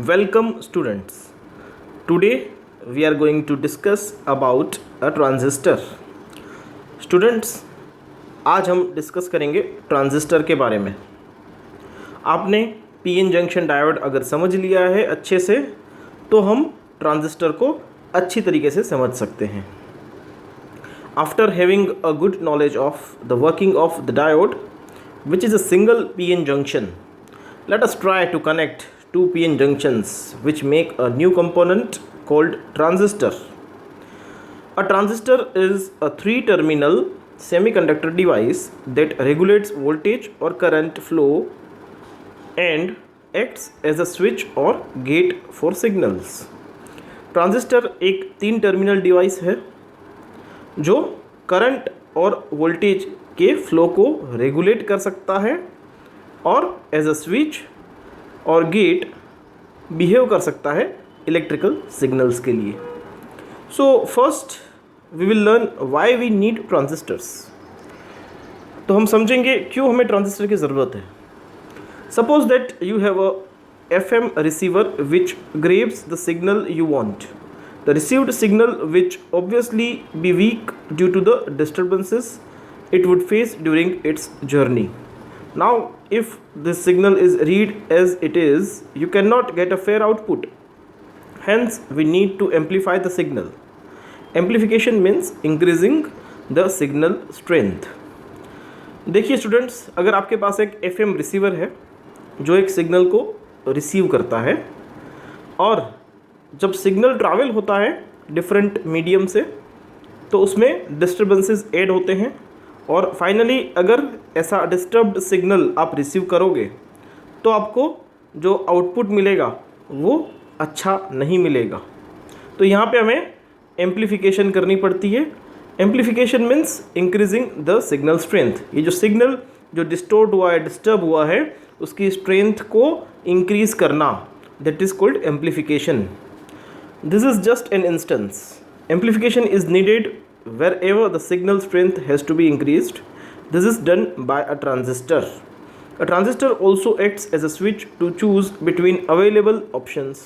Welcome students. Today we are going to discuss about a transistor. Students, आज हम discuss करेंगे transistor के बारे में. आपने पीएन जंक्शन डायोड अगर समझ लिया है अच्छे से तो हम ट्रांजिस्टर को अच्छी तरीके से समझ सकते हैं. After having a good knowledge of the working of the diode, which is a single PN junction, let us try to connect two PN junctions which make a new component called transistor. A transistor is a three-terminal semiconductor device that regulates voltage or current flow and acts as a switch or gate for signals. Transistor एक तीन terminal device है जो current और voltage के flow को regulate कर सकता है और एज अ स्विच और गेट बिहेव कर सकता है इलेक्ट्रिकल सिग्नल्स के लिए. So first we will learn why we need transistors. तो हम समझेंगे क्यों हमें ट्रांजिस्टर की ज़रूरत है. Suppose that you have a FM receiver which grabs the signal you want. The received signal which obviously be weak due to the disturbances it would face during its journey. Now if this signal is read as it is, you cannot get a fair output. Hence we need to amplify the signal. Amplification means increasing the signal strength. देखिए students, अगर आपके पास एक FM receiver है जो एक signal को receive करता है और जब सिग्नल ट्रैवल होता है डिफरेंट मीडियम से तो उसमें डिस्टर्बेंसेस ऐड होते हैं और फाइनली अगर ऐसा डिस्टर्ब्ड सिग्नल आप रिसीव करोगे तो आपको जो आउटपुट मिलेगा वो अच्छा नहीं मिलेगा. तो यहाँ पे हमें एम्प्लीफिकेशन करनी पड़ती है. Amplification means increasing the signal strength. ये जो सिग्नल जो डिस्टोर्ट हुआ है, डिस्टर्ब हुआ है, उसकी स्ट्रेंथ को इंक्रीज करना, that is called amplification. This is just an instance. Amplification is needed wherever the signal strength has to be increased. This is done by a transistor. A transistor also acts as a switch to choose between available options.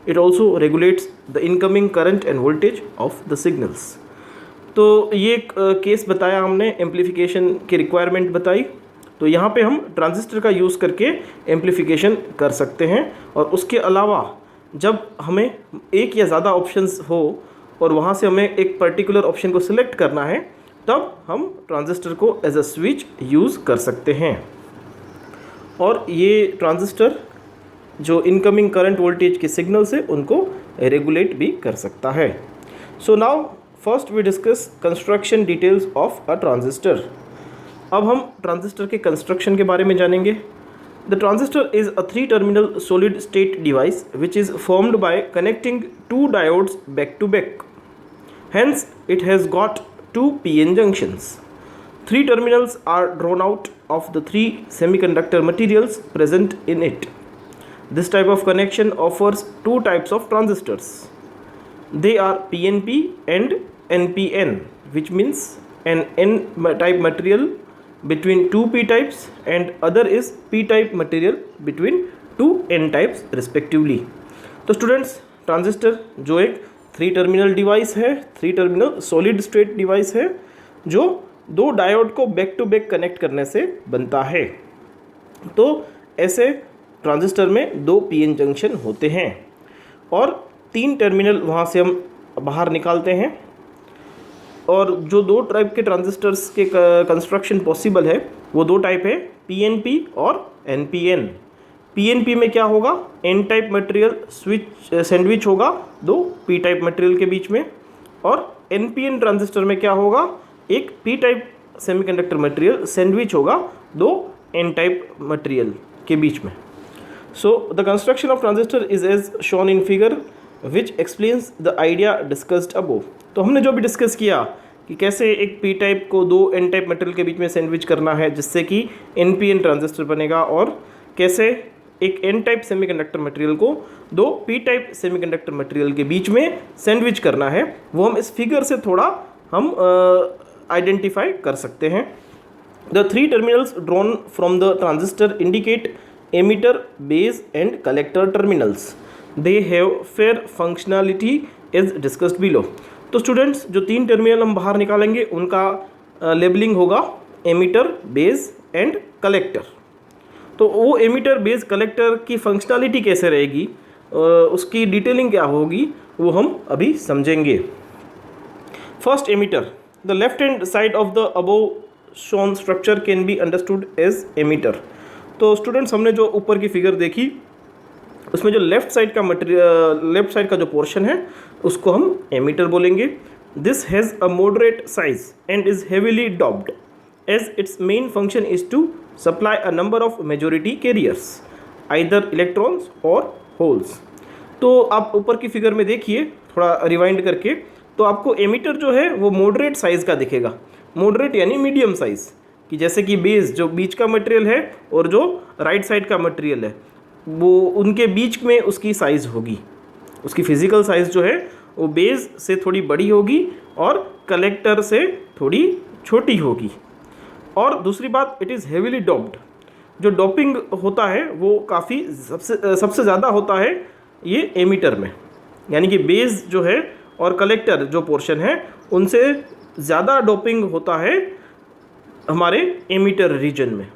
It also regulates the incoming current and voltage of the signals. तो ये एक case बताया हमने, amplification की requirement बताई. तो यहाँ पे हम ट्रांजिस्टर का यूज़ करके एम्प्लीफिकेशन कर सकते हैं. और उसके अलावा जब हमें एक या ज़्यादा ऑप्शंस हो और वहाँ से हमें एक पर्टिकुलर ऑप्शन को सिलेक्ट करना है तब हम ट्रांजिस्टर को एज अ स्विच यूज़ कर सकते हैं. और ये ट्रांजिस्टर जो इनकमिंग करंट वोल्टेज के सिग्नल से उनको रेगुलेट भी कर सकता है. So now first we discuss construction details of a transistor. अब हम ट्रांजिस्टर के कंस्ट्रक्शन के बारे में जानेंगे. The transistor is a three terminal solid state device which is formed by connecting two diodes back to back. Hence it has got two PN junctions. Three terminals are drawn out of the three semiconductor materials present in it. This type of connection offers two types of transistors. They are PNP and NPN, which means an N-type material between two P-types and other is P-type material between two N-types respectively. तो students, transistor जो एक three terminal device है, three terminal solid state device है जो दो diode को back to back connect करने से बनता है. तो ऐसे ट्रांजिस्टर में दो पीएन जंक्शन होते हैं और तीन टर्मिनल वहाँ से हम बाहर निकालते हैं. और जो दो टाइप के ट्रांजिस्टर्स के कंस्ट्रक्शन पॉसिबल है वो दो टाइप है, पीएनपी और एनपीएन. पीएनपी में क्या होगा, N type material switch sandwich होगा दो पी टाइप मटेरियल के बीच में. और एनपीएन ट्रांजिस्टर में क्या होगा, एक P type semiconductor material sandwich होगा दो एन टाइप मटेरियल के बीच में. So the construction of transistor is as shown in figure which explains the idea discussed above. तो हमने जो भी डिस्कस किया कि कैसे एक पी टाइप को दो एन टाइप मटेरियल के बीच में सैंडविच करना है जिससे कि एनपीएन ट्रांजिस्टर बनेगा, और कैसे एक एन टाइप सेमीकंडक्टर मटेरियल को दो पी टाइप सेमीकंडक्टर मटेरियल के बीच में सैंडविच करना है, वो हम इस फिगर से थोड़ा हम आइडेंटिफाई कर सकते हैं. The three terminals drawn from the transistor indicate emitter, base and collector terminals. They have fair functionality is discussed below. तो स्टूडेंट्स जो 3 टर्मिनल हम बाहर निकालेंगे उनका लेबलिंग होगा एमिटर, बेस एंड कलेक्टर। तो वो एमिटर, बेस, कलेक्टर की फंक्शनैलिटी कैसे रहेगी, उसकी डिटेलिंग क्या होगी, वो हम अभी समझेंगे। First, emitter. The left hand side of the above shown structure can be understood as emitter. तो स्टूडेंट्स हमने जो ऊपर की फिगर देखी उसमें जो लेफ्ट साइड का जो पोर्शन है उसको हम एमिटर बोलेंगे। This has a moderate size and is heavily doped as its main function is to supply a number of majority carriers either electrons or holes. तो आप ऊपर की फिगर में देखिए थोड़ा रिवाइंड करके, तो आपको एमिटर जो है वो मॉडरेट साइज़ का दिखेगा। मॉडरेट यानी मीडियम साइज़, कि जैसे कि बेस जो बीच का मटेरियल है और जो राइट साइड का मटेरियल है वो उनके बीच में उसकी साइज़ होगी, उसकी फिज़िकल साइज़ जो है वो बेस से थोड़ी बड़ी होगी और कलेक्टर से थोड़ी छोटी होगी। और दूसरी बात, इट इज़ हेविली डॉप्ड। जो डॉपिंग होता है वो काफ़ी सबसे ज़्यादा होता है ये एमिटर में, यानी कि बेस जो है और कलेक्टर जो पोर्शन है उनसे ज़्यादा डोपिंग होता है हमारे एमिटर रीजन में,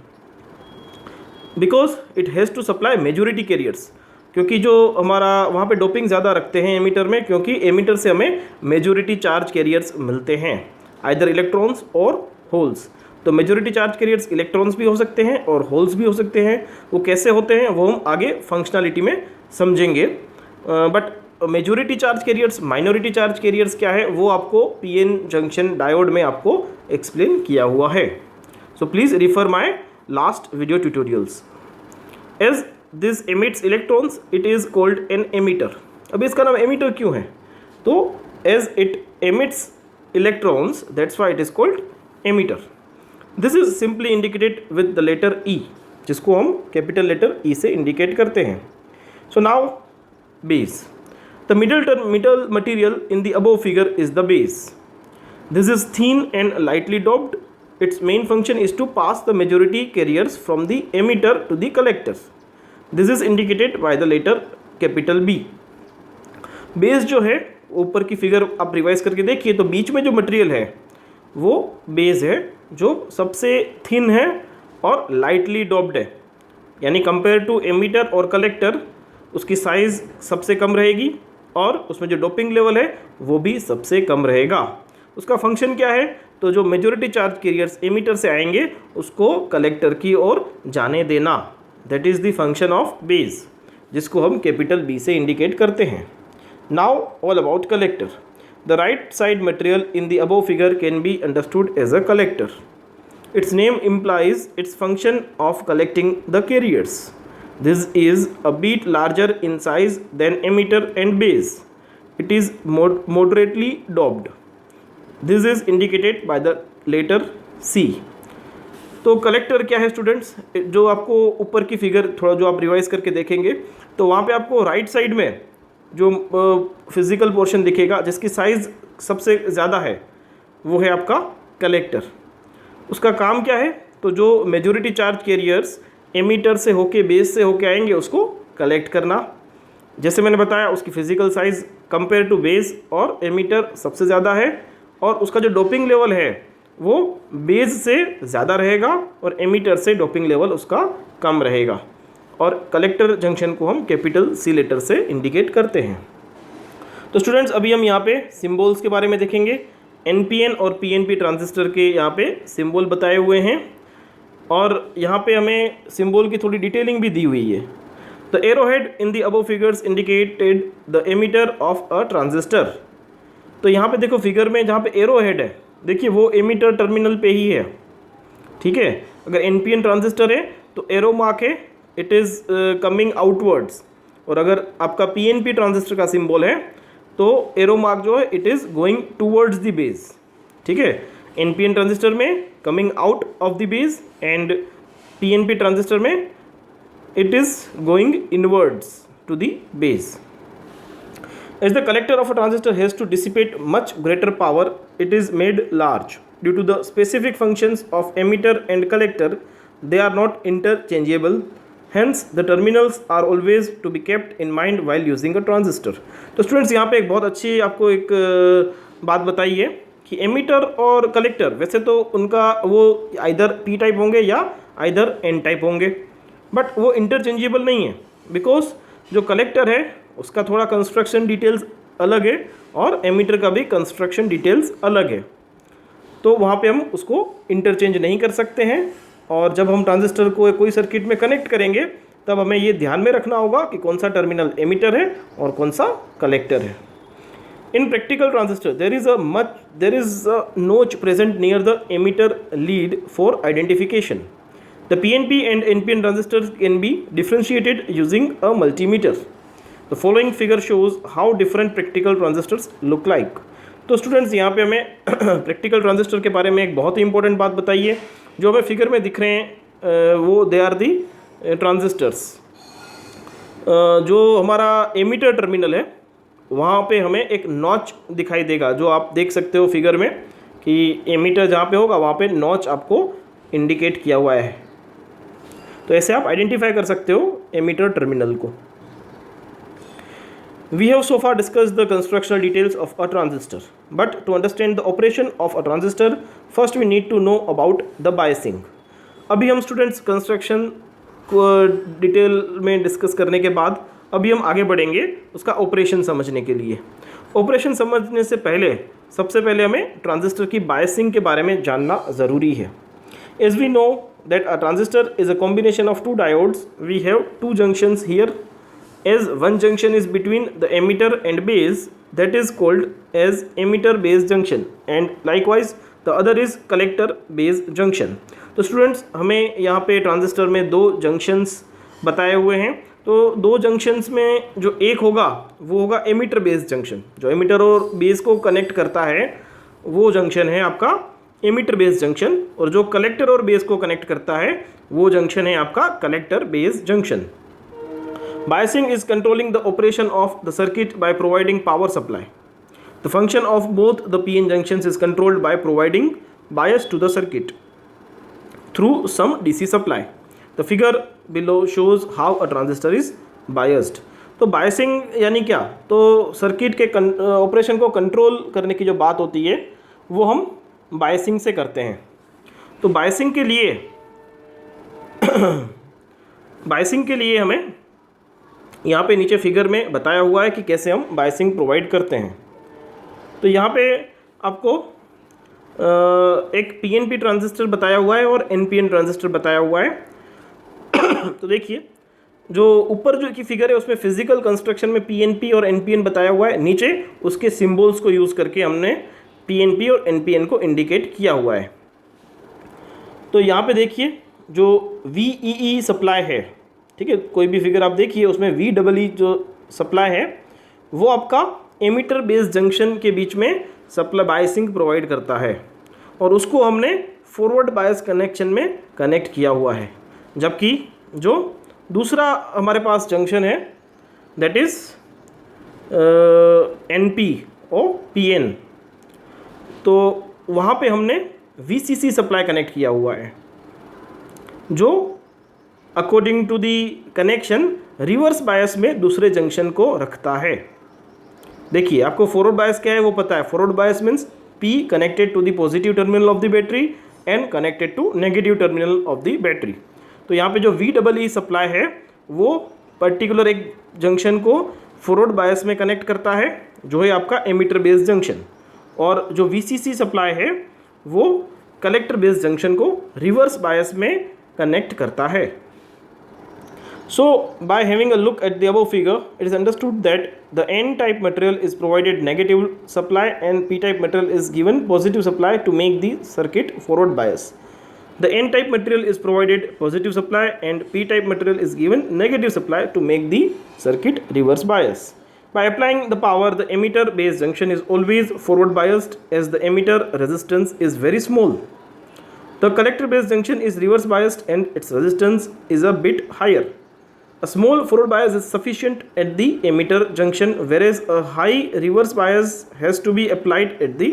because it has to supply majority carriers. क्योंकि जो हमारा वहाँ पे डोपिंग ज़्यादा रखते हैं एमिटर में, क्योंकि एमिटर से हमें मेजॉरिटी चार्ज कैरियर्स मिलते हैं, आइदर इलेक्ट्रॉन्स और होल्स। तो मेजॉरिटी चार्ज कैरियर्स इलेक्ट्रॉन्स भी हो सकते हैं और होल्स भी हो सकते हैं। वो कैसे होते हैं वो हम आगे फंक्शनैलिटी में समझेंगे। But majority charge carriers, minority charge carriers क्या है वो आपको पीएन जंक्शन डायोड में आपको एक्सप्लेन किया हुआ है। So please refer my last video tutorials. As this emits electrons it is called an emitter. अब इसका नाम एमिटर क्यों है, तो as it emits electrons that's why it is called emitter. This is simply indicated with the letter E, जिसको हम capital letter E से indicate करते हैं। So now base. The middle material in the above figure is the base. This is thin and lightly doped. Its main function is to pass the majority carriers from the emitter to the collectors. This is indicated by the letter capital B. Base जो है ऊपर की figure आप revise करके देखिए तो बीच में जो मटेरियल है वो बेस है, जो सबसे थिन है और लाइटली डॉप्ड है, यानी कंपेयर टू एमिटर और कलेक्टर उसकी साइज़ सबसे कम रहेगी और उसमें जो डोपिंग लेवल है वो भी सबसे कम रहेगा। उसका फंक्शन क्या है, तो जो मेजॉरिटी चार्ज कैरियर्स एमिटर से आएंगे उसको कलेक्टर की ओर जाने देना, that is the function of base, जिसको हम कैपिटल बी से इंडिकेट करते हैं। Now all about collector. The right side material in the above figure can be understood as a collector. Its name implies its function of collecting the carriers. This is a bit larger in size than emitter and base. It is moderately doped. This is indicated by the letter C. तो collector क्या है students, जो आपको ऊपर की figure थोड़ा जो आप रिवाइज करके देखेंगे तो वहाँ पे आपको राइट साइड में जो फिजिकल पोर्शन दिखेगा जिसकी साइज़ सबसे ज़्यादा है वो है आपका कलेक्टर। उसका काम क्या है, तो जो मेजॉरिटी चार्ज कैरियर्स एमिटर से होके बेस से होके आएंगे उसको कलेक्ट करना। जैसे मैंने बताया उसकी physical size compare to base और एमिटर सबसे ज़्यादा है और उसका जो डोपिंग लेवल है वो बेस से ज़्यादा रहेगा और एमिटर से डोपिंग लेवल उसका कम रहेगा। और कलेक्टर जंक्शन को हम कैपिटल सी लेटर से इंडिकेट करते हैं। तो स्टूडेंट्स अभी हम यहाँ पे सिम्बल्स के बारे में देखेंगे। एनपीएन और पीएनपी ट्रांजिस्टर के यहाँ पे सिम्बल बताए हुए हैं और यहाँ पे हमें सिंबल की थोड़ी डिटेलिंग भी दी हुई है। The arrowhead in the above figures indicated the emitter of a transistor. तो यहाँ पे देखो फिगर में जहाँ पे एरोहेड है देखिए वो एमिटर टर्मिनल पे ही है, ठीक है। अगर एनपीएन ट्रांजिस्टर है तो एरो मार्क है, इट इज़ कमिंग आउटवर्ड्स, और अगर आपका पीएनपी ट्रांजिस्टर का सिंबल है तो एरो मार्क जो है it is going towards the base, ठीक है। एनपीएन ट्रांजिस्टर में coming out of the base and PNP transistor में it is going inwards to the base. As the collector of a transistor has to dissipate much greater power, it is made large. Due to the specific functions of emitter and collector, they are not interchangeable. Hence the terminals are always to be kept in mind while using a transistor. तो students यहाँ पे एक बहुत अच्छी आपको एक बात बताई है कि एमीटर और कलेक्टर वैसे तो उनका वो आइदर पी टाइप होंगे या आइदर एन टाइप होंगे, बट वो इंटरचेंजेबल नहीं है, बिकॉज जो कलेक्टर है उसका थोड़ा कंस्ट्रक्शन डिटेल्स अलग है और एमीटर का भी कंस्ट्रक्शन डिटेल्स अलग है, तो वहाँ पे हम उसको इंटरचेंज नहीं कर सकते हैं। और जब हम ट्रांजिस्टर को कोई सर्किट में कनेक्ट करेंगे तब हमें ये ध्यान में रखना होगा कि कौन सा टर्मिनल एमीटर है और कौन सा कलेक्टर है। In practical transistor there is a notch present near the emitter lead for identification. The PNP and NPN transistors can be differentiated using a multimeter. The following figure shows how different practical transistors look like. तो students यहाँ पे हमें practical transistor के बारे में एक बहुत ही important बात बताई है। जो हमें फिगर में दिख रहे हैं वो दे आर दी ट्रांजिस्टर्स। जो हमारा एमीटर टर्मिनल है वहाँ पे हमें एक नॉच दिखाई देगा, जो आप देख सकते हो फिगर में कि एमीटर जहाँ पे होगा वहाँ पे नॉच आपको इंडिकेट किया हुआ है। तो ऐसे आप आइडेंटिफाई कर सकते हो एमीटर टर्मिनल को। We have so far discussed the constructional details of a transistor, but to understand the operation of a transistor, first we need to know about the biasing. अभी हम स्टूडेंट्स कंस्ट्रक्शन को detail में discuss करने के बाद अभी हम आगे बढ़ेंगे उसका ऑपरेशन समझने के लिए। ऑपरेशन समझने से पहले सबसे पहले हमें ट्रांजिस्टर की बायसिंग के बारे में जानना ज़रूरी है। As we know that a transistor is a combination of two diodes, we have two junctions here. As one junction is between the emitter and base, that is called as emitter base junction, and likewise the other is collector base junction. तो students हमें यहाँ पे transistor में दो junctions बताए हुए हैं। तो दो जंक्शंस में जो एक होगा वो होगा एमिटर बेस जंक्शन। जो एमिटर और बेस को कनेक्ट करता है वो जंक्शन है आपका एमिटर बेस जंक्शन, और जो कलेक्टर और बेस को कनेक्ट करता है वो जंक्शन है आपका collector base junction. Biasing is controlling the operation of the circuit by providing power supply. The function of both the PN junctions is controlled by providing bias to the circuit through some DC supply. The figure below shows how a transistor is biased. तो biasing यानी क्या? तो circuit के operation को control करने की जो बात होती है वो हम बायसिंग से करते हैं। तो बायसिंग के लिए हमें यहाँ पे नीचे फिगर में बताया हुआ है कि कैसे हम बायसिंग प्रोवाइड करते हैं। तो यहाँ पे आपको एक PNP ट्रांजिस्टर बताया हुआ है और NPN ट्रांजिस्टर बताया हुआ है। तो देखिए जो ऊपर जो की फिगर है उसमें फिजिकल कंस्ट्रक्शन में PNP और NPN बताया हुआ है, नीचे उसके सिम्बल्स को यूज़ करके हमने PNP और NPN को इंडिकेट किया हुआ है। तो यहाँ पे देखिए जो VEE सप्लाई है, ठीक है, कोई भी फिगर आप देखिए उसमें VEE जो सप्लाई है वो आपका एमिटर बेस जंक्शन के बीच में सप्लाई बायसिंग प्रोवाइड करता है, और उसको हमने फॉरवर्ड बायस कनेक्शन में कनेक्ट किया हुआ है। जबकि जो दूसरा हमारे पास जंक्शन है दैट इज़ NP और PN, तो वहाँ पे हमने VCC सप्लाई कनेक्ट किया हुआ है जो according to the connection reverse bias में दूसरे जंक्शन को रखता है। देखिए आपको फॉरवर्ड बायस क्या है वो पता है। Forward bias means P connected to the positive terminal of the battery and connected to negative terminal of the battery. तो यहाँ पे जो VEE सप्लाई है वो पर्टिकुलर एक जंक्शन को फॉरवर्ड बायस में कनेक्ट करता है जो है आपका एमिटर बेस जंक्शन, और जो VCC सप्लाई है वो कलेक्टर बेस जंक्शन को रिवर्स बायस में कनेक्ट करता है। So by having a look at the above figure, it is understood that the N-type material is provided negative supply and P-type material is given positive supply to make the circuit forward bias. The N-type material is provided positive supply and P-type material is given negative supply to make the circuit reverse bias. By applying the power, the emitter base junction is always forward biased as the emitter resistance is very small. The collector base junction is reverse biased and its resistance is a bit higher. A small forward bias is sufficient at the emitter junction, whereas a high reverse bias has to be applied at the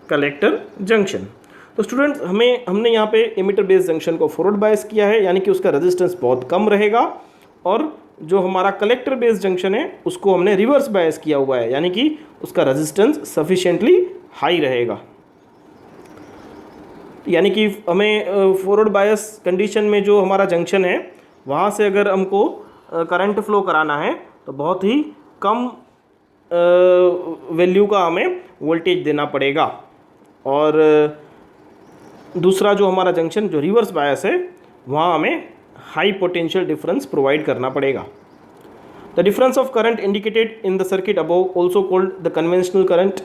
collector junction. तो students हमने यहाँ पे emitter base junction को forward bias किया है, यानी कि उसका रेजिस्टेंस बहुत कम रहेगा, और जो हमारा कलेक्टर बेस्ड जंक्शन है उसको हमने रिवर्स बायस किया हुआ है, यानी कि उसका रेजिस्टेंस सफिशिएंटली हाई रहेगा। यानी कि हमें फॉरवर्ड बायस कंडीशन में जो हमारा जंक्शन है वहाँ से अगर हमको करंट फ्लो कराना है तो बहुत ही कम वैल्यू का हमें वोल्टेज देना पड़ेगा। और दूसरा जो हमारा जंक्शन जो रिवर्स बायस है वहाँ हमें हाई पोटेंशियल डिफरेंस प्रोवाइड करना पड़ेगा। The difference of current indicated in the circuit above also called the conventional current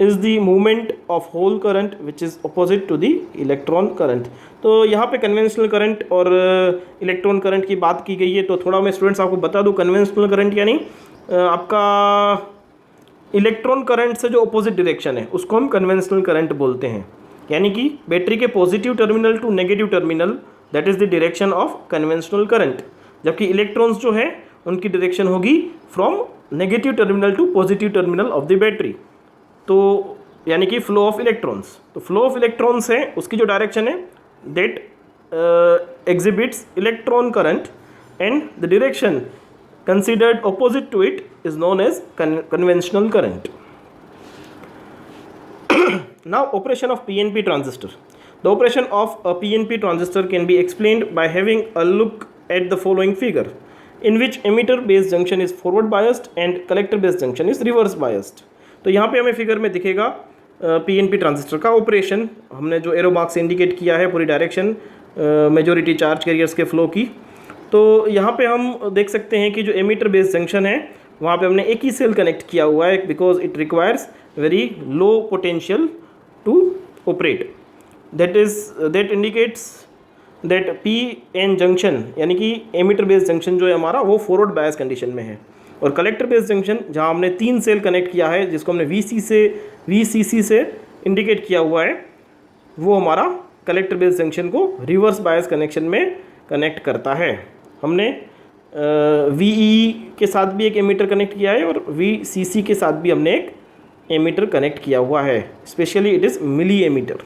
is the movement of hole current which is opposite to the electron current. तो यहाँ पे conventional current और electron current की बात की गई है, तो थोड़ा मैं स्टूडेंट्स आपको बता दूँ। कन्वेंशनल करंट यानी आपका इलेक्ट्रॉन करंट से जो अपोजिट डायरेक्शन है उसको हम कन्वेंशनल करंट बोलते हैं। यानी कि बैटरी के positive terminal to negative terminal, that is the direction of conventional current, जबकि इलेक्ट्रॉन्स जो है उनकी डायरेक्शन होगी from negative terminal to positive terminal of the battery. तो यानी कि फ्लो ऑफ इलेक्ट्रॉन्स, तो फ्लो ऑफ इलेक्ट्रॉन्स है उसकी जो डायरेक्शन है that exhibits electron current and the direction considered opposite to it is known as conventional current. Now operation of PNP transistor. The operation of a PNP transistor can be explained by having a look at the following figure, in which emitter based junction is forward biased and collector based junction is reverse biased. तो यहाँ पे हमें figure में दिखेगा PNP transistor का operation. हमने जो arrow mark से इंडिकेट किया है पूरी डायरेक्शन मेजॉरिटी चार्ज कैरियर्स के फ्लो की। तो यहाँ पे हम देख सकते हैं कि जो एमीटर बेस्ड जंक्शन है वहाँ पे हमने एक ही सेल कनेक्ट किया हुआ है, because it requires very low potential to operate. That indicates that P N junction, यानी कि एमीटर बेस्ड जंक्शन जो है हमारा वो फॉरवर्ड बायस कंडीशन में है, और कलेक्टर बेस्ड जंक्शन जहाँ हमने 3 सेल कनेक्ट किया है जिसको हमने VCC से इंडिकेट किया हुआ है, वो हमारा कलेक्टर बेस्ड जंक्शन को रिवर्स बायस कनेक्शन में कनेक्ट करता है। हमने VEE के साथ भी एक एमीटर कनेक्ट किया है और VCC के साथ भी हमने एक एमीटर कनेक्ट किया हुआ है, specially it is milliammeter.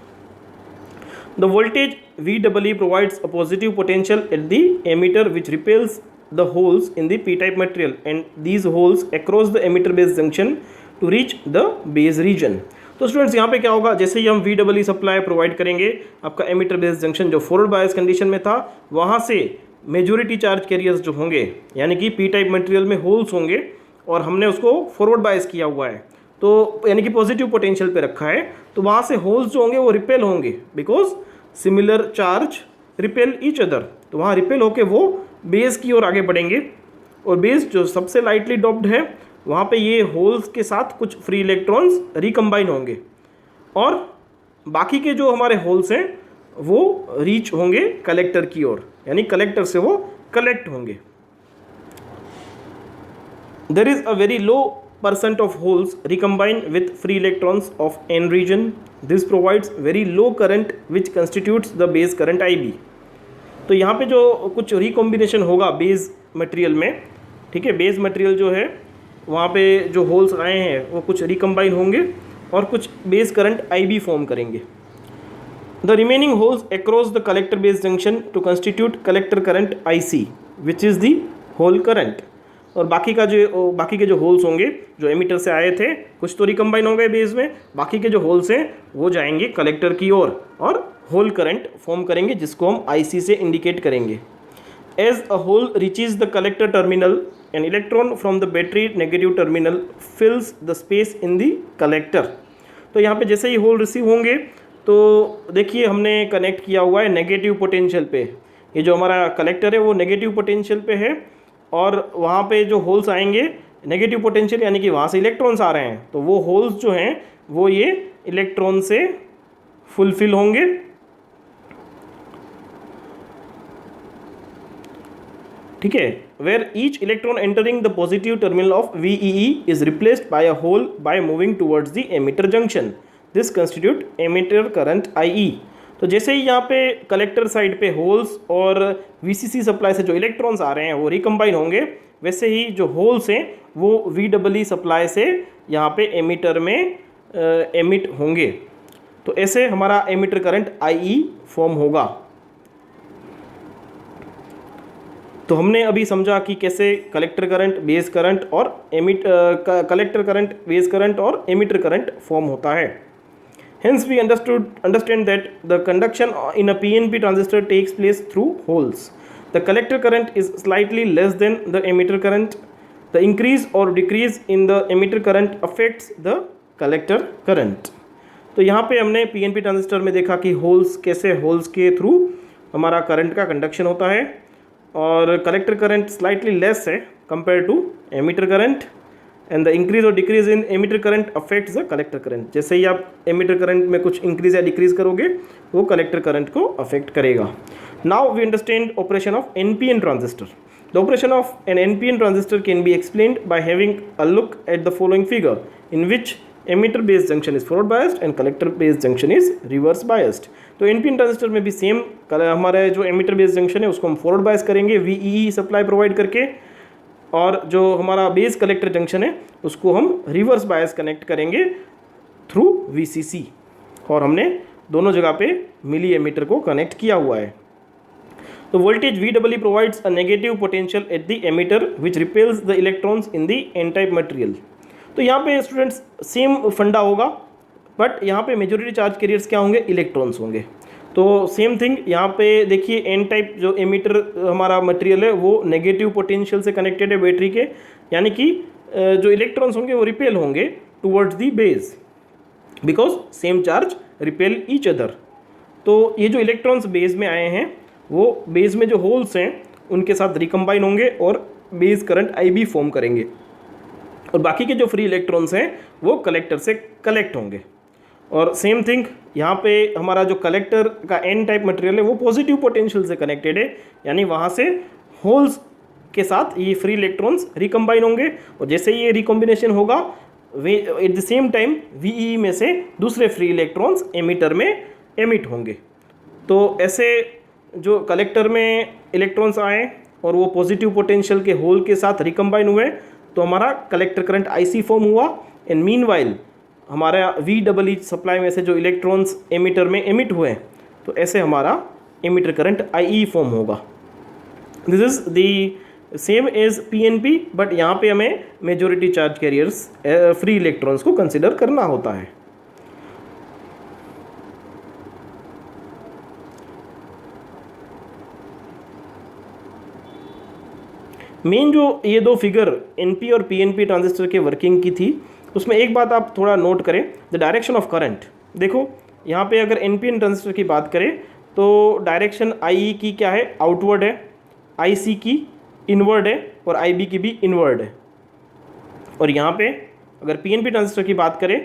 The voltage VEE provides a positive potential at the emitter which repels the holes in the P type material and these holes across the emitter based junction to reach the base region. तो students यहाँ पे क्या होगा, जैसे ही हम VEE supply provide करेंगे, आपका ammeter based junction जो फॉरवर्ड बायस कंडीशन में था वहाँ से मेजॉरिटी चार्ज कैरियर्स जो होंगे, यानी कि पी टाइप मटेरियल में होल्स होंगे और हमने उसको फॉरवर्ड बायस किया हुआ है, तो यानी कि पॉजिटिव पोटेंशियल पे रखा है, तो वहाँ से होल्स जो होंगे वो रिपेल होंगे, because similar charge repel each other. तो वहाँ रिपेल होके वो बेस की ओर आगे बढ़ेंगे, और बेस जो सबसे लाइटली डॉप्ड है वहाँ पे ये होल्स के साथ कुछ फ्री इलेक्ट्रॉन्स रिकम्बाइन होंगे, और बाकी के जो हमारे होल्स हैं वो रीच होंगे कलेक्टर की ओर, यानी कलेक्टर से वो कलेक्ट होंगे। There is a very low percent of holes recombine with free electrons of N region. This provides very low current which constitutes the base current IB। तो यहाँ पे जो कुछ रिकॉम्बिनेशन होगा बेस मटेरियल में, ठीक है, बेस मटेरियल जो है वहाँ पे जो होल्स आए हैं वो कुछ रिकम्बाइन होंगे और कुछ बेस करंट IB फॉर्म करेंगे। The remaining holes across the collector base junction to constitute collector current IC which is the hole current. और बाकी के जो होल्स होंगे जो एमीटर से आए थे, कुछ तो रिकम्बाइन हो गए बेस में, बाकी के जो होल्स हैं वो जाएंगे कलेक्टर की ओर और होल करंट फॉर्म करेंगे, जिसको हम IC से इंडिकेट करेंगे। As a hole reaches the collector terminal, an electron from the battery negative terminal fills the space in the collector। तो यहाँ पे जैसे ही होल रिसीव होंगे तो देखिए हमने कनेक्ट किया हुआ है नेगेटिव पोटेंशियल पे, ये जो हमारा कलेक्टर है वो नेगेटिव पोटेंशियल पे है, और वहाँ पे जो होल्स आएंगे नेगेटिव पोटेंशियल यानी कि वहाँ से इलेक्ट्रॉन्स आ रहे हैं, तो वो होल्स जो हैं वो ये इलेक्ट्रॉन से फुलफिल होंगे। ठीक है, where each electron entering the positive terminal of VEE is replaced by a hole by moving towards the emitter junction. This constitute emitter current IE। तो जैसे ही यहाँ पे कलेक्टर साइड पे होल्स और VCC सप्लाई से जो इलेक्ट्रॉन्स आ रहे हैं वो रिकम्बाइन होंगे, वैसे ही जो होल्स हैं वो VEE सप्लाई से यहाँ पे एमिटर में एमिट होंगे। तो ऐसे हमारा एमिटर करंट IE फॉर्म होगा। तो हमने अभी समझा कि कैसे कलेक्टर करंट, बेस करंट और कलेक्टर करंट, बेस करंट और एमिटर करंट फॉर्म होता है. Hence we understand that the conduction in a PNP transistor takes place through holes. The collector current is slightly less than the emitter current. The increase or decrease in the emitter current affects the collector current. तो यहाँ पे हमने PNP transistor में देखा कि holes, कैसे holes के through हमारा करंट का कंडक्शन होता है और कलेक्टर करंट स्लाइटली लेस है compare to emitter current and the increase or decrease in emitter current affects the collector current. जैसे ही आप एमिटर करंट में कुछ इंक्रीज या डिक्रीज करोगे वो कलेक्टर करंट को अफेक्ट करेगा. Now we understand operation of NPN transistor. The operation of an NPN transistor can be explained by having a look at the following figure in which emitter based junction is forward biased and collector based junction is reverse biased. तो NPN transistor में भी same हमारा जो emitter based junction है उसको हम forward bias करेंगे VEE supply provide करके, और जो हमारा बेस कलेक्टर जंक्शन है उसको हम रिवर्स बायस कनेक्ट करेंगे थ्रू VCC, और हमने दोनों जगह पे मिली एमीटर को कनेक्ट किया हुआ है. तो voltage VEE provides a negative potential at the emitter which repels the electrons in the N type material. तो यहाँ पे स्टूडेंट्स सेम फंडा होगा, बट यहाँ पे मेजॉरिटी चार्ज कैरियर्स क्या होंगे, इलेक्ट्रॉन्स होंगे. तो सेम थिंग यहाँ पे देखिए, एन टाइप जो एमीटर हमारा मटेरियल है वो नेगेटिव पोटेंशियल से कनेक्टेड है बैटरी के, यानी कि जो इलेक्ट्रॉन्स होंगे वो रिपेल होंगे towards the base because same charge repel each other. तो ये जो इलेक्ट्रॉन्स बेस में आए हैं वो बेस में जो होल्स हैं उनके साथ रिकम्बाइन होंगे और बेस करंट IB फॉर्म करेंगे, और बाकी के जो फ्री इलेक्ट्रॉन्स हैं वो कलेक्टर से कलेक्ट होंगे. और सेम थिंग यहाँ पे हमारा जो कलेक्टर का एन टाइप मटेरियल है वो पॉजिटिव पोटेंशियल से कनेक्टेड है, यानी वहाँ से होल्स के साथ ये फ्री इलेक्ट्रॉन्स रिकम्बाइन होंगे, और जैसे ये रिकॉम्बिनेशन होगा way at the same time VEE में से दूसरे फ्री इलेक्ट्रॉन्स एमीटर में एमिट होंगे. तो ऐसे जो कलेक्टर में इलेक्ट्रॉन्स आए और वो पॉजिटिव पोटेंशियल के होल के साथ रिकम्बाइन हुए तो हमारा कलेक्टर करंट IC फॉर्म हुआ, एंड मीनवाइल हमारा VEE सप्लाई में से जो इलेक्ट्रॉन्स एमीटर में एमिट हुए तो ऐसे हमारा एमीटर करंट IE फॉर्म होगा. This is the same as PNP, but यहाँ पे हमें majority charge carriers free electrons को कंसिडर करना होता है. मेन जो ये दो फिगर NP और PNP ट्रांजिस्टर के वर्किंग की थी उसमें एक बात आप थोड़ा नोट करें, द डायरेक्शन ऑफ करंट. देखो यहाँ पे अगर NPN ट्रांजिस्टर की बात करें तो डायरेक्शन IE की क्या है, आउटवर्ड है, IC की इनवर्ड है और IB की भी इनवर्ड है. और यहाँ पे अगर PNP ट्रांजिस्टर की बात करें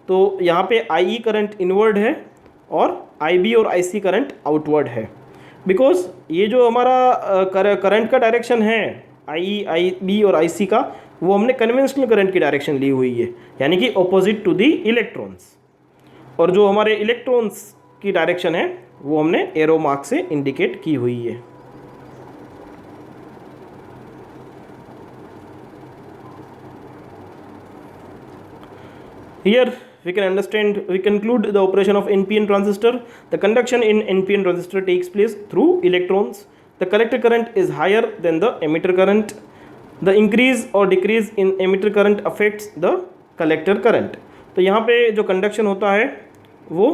तो यहाँ पे IE करंट इनवर्ड है और IB और IC करंट आउटवर्ड है, बिकॉज ये जो हमारा करंट का डायरेक्शन है IE, IB और IC का, वो हमने कन्वेंशनल करंट की डायरेक्शन ली हुई है, यानी कि ऑपोजिट टू दी इलेक्ट्रॉन्स. और जो हमारे इलेक्ट्रॉन्स की डायरेक्शन है वो हमने एरो मार्क से इंडिकेट की हुई है. Here we can understand, we conclude the operation of NPN transistor. The conduction in NPN transistor takes place through electrons. The collector current is higher than the emitter current. The increase or decrease in emitter current affects the collector current. तो यहाँ पे जो conduction होता है वो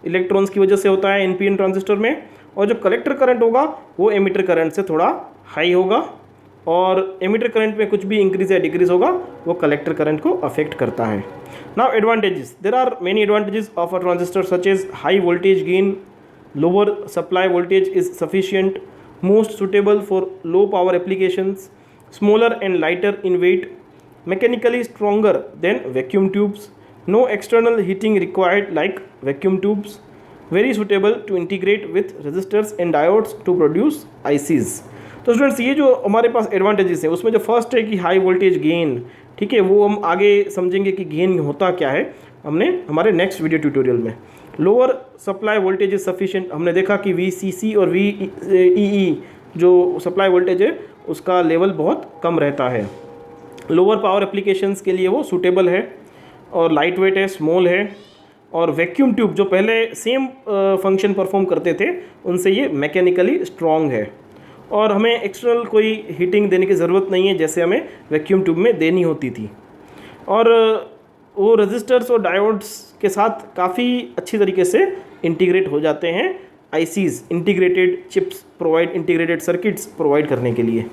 electrons की वजह से होता है NPN ट्रांजिस्टर में, और जो कलेक्टर करंट होगा वो एमिटर करंट से थोड़ा हाई होगा, और एमिटर करंट में कुछ भी इंक्रीज या डिक्रीज होगा वो कलेक्टर करंट को अफेक्ट करता है. Now advantages, there are many advantages of a transistor such as high voltage gain, lower supply voltage is sufficient, most suitable for low power applications, smaller and lighter in weight, mechanically stronger than vacuum tubes, no external heating required like vacuum tubes, very suitable to integrate with resistors and diodes to produce ICs. तो students ये जो हमारे पास advantages है उसमें जो first है कि high voltage gain, ठीक है, वो हम आगे समझेंगे कि गेन होता क्या है हमने हमारे नेक्स्ट वीडियो ट्यूटोरियल में. Lower supply voltage is sufficient, हमने देखा कि VCC और VEE जो सप्लाई वोल्टेज है उसका लेवल बहुत कम रहता है. लोअर पावर एप्लीकेशंस के लिए वो सूटेबल है, और लाइट वेट है, स्मॉल है, और वैक्यूम ट्यूब जो पहले सेम फंक्शन परफॉर्म करते थे उनसे ये मैकेनिकली स्ट्रॉन्ग है. और हमें एक्सटर्नल कोई हीटिंग देने की ज़रूरत नहीं है जैसे हमें वैक्यूम ट्यूब में देनी होती थी। और वो रजिस्टर्स और डायोड्स के साथ काफ़ी अच्छी तरीके से इंटीग्रेट हो जाते हैं ICs, integrated chips provide, integrated circuits provide करने के लिए।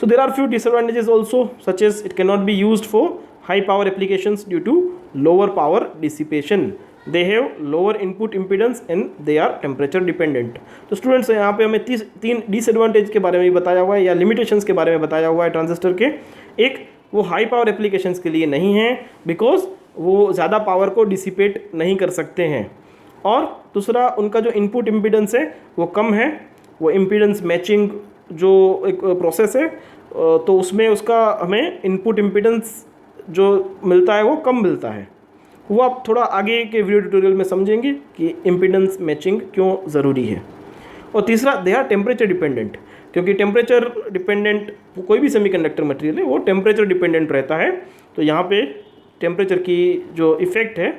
So there are few disadvantages also, such as it can not be used for high power applications due to lower power dissipation, they have lower input impedance and they are temperature dependent. तो students यहाँ पे हमें तीन disadvantage के बारे में भी बताया हुआ है या लिमिटेशंस के बारे में बताया हुआ है ट्रांजिस्टर के। एक, वो हाई पावर एप्लीकेशंस के लिए नहीं है बिकॉज वो ज़्यादा पावर को डिसिपेट नहीं कर सकते हैं। और दूसरा, उनका जो इनपुट इम्पीडेंस है वो कम है, वो इम्पीडेंस मैचिंग जो एक प्रोसेस है तो उसमें उसका हमें इनपुट इम्पीडेंस जो मिलता है वो कम मिलता है। वो आप थोड़ा आगे के वीडियो ट्यूटोरियल में समझेंगे कि इम्पीडेंस मैचिंग क्यों ज़रूरी है। और तीसरा, दे आर टेम्परेचर डिपेंडेंट, क्योंकि टेम्परेचर डिपेंडेंट कोई भी सेमीकंडक्टर मटेरियल है वो टेम्परेचर डिपेंडेंट रहता है। तो यहाँ पे टेम्परेचर की जो इफ़ेक्ट है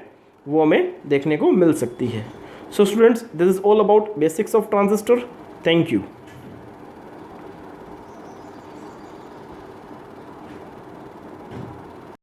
वो हमें देखने को मिल सकती है। So students, this is all about basics of transistor. Thank you.